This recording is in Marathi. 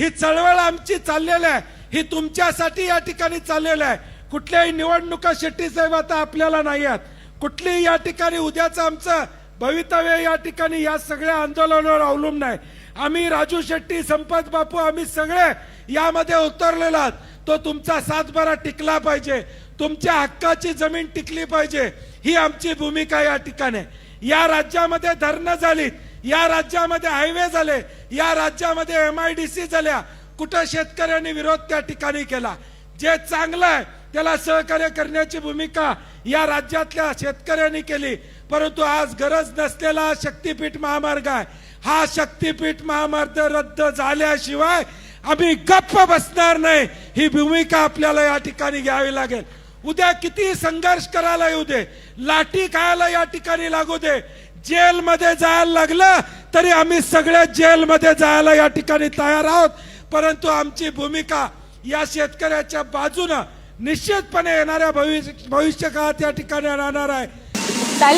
ही चळवळ आमची चाललेली आहे, ही तुमच्यासाठी या ठिकाणी चाललेली आहे। कुठल्याही निवडणुका शेट्टी साहेब आता आपल्याला नाही आहेत, कुठलीही या ठिकाणी उद्याचं आमचं भवितव्य या ठिकाणी या सगळ्या आंदोलनावर अवलंबून आहे। आम्ही राजू शेट्टी, संपत बापू, आम्ही सगळे यामध्ये उतरलेलो आहोत। तो तुमचा सातबारा टिकला पाहिजे, तुमच्या हक्काची जमीन टिकली पाहिजे, ही आमची भूमिका या ठिकाणी। या राज्यामध्ये धरणं झालीत, या राज्यामध्ये हायवे झाले, या राज्यामध्ये MIDC झाल्या, कुठं शेतकऱ्यांनी विरोध त्या ठिकाणी केला? जे चांगलं आहे त्याला सहकार्य करण्याची भूमिका या राज्यातल्या शेतकऱ्यांनी केली। परंतु आज गरज नसलेला शक्तीपीठ महामार्ग आहे, हा शक्तीपीठ महामार्ग रद्द झाल्याशिवाय आम्ही गप्प बसणार नाही, ही भूमिका आपल्याला या ठिकाणी घ्यावी लागेल। उद्या किती संघर्ष करायला येऊ दे, लाठी खायला या ठिकाणी लागू दे, जेलमध्ये जायला लागलं तरी आम्ही सगळे जेलमध्ये जायला या ठिकाणी तयार आहोत। परंतु आमची भूमिका या शेतकऱ्याच्या बाजूने निश्चितपणे येणाऱ्या भविष्य काळात या ठिकाणी राहणार आहे।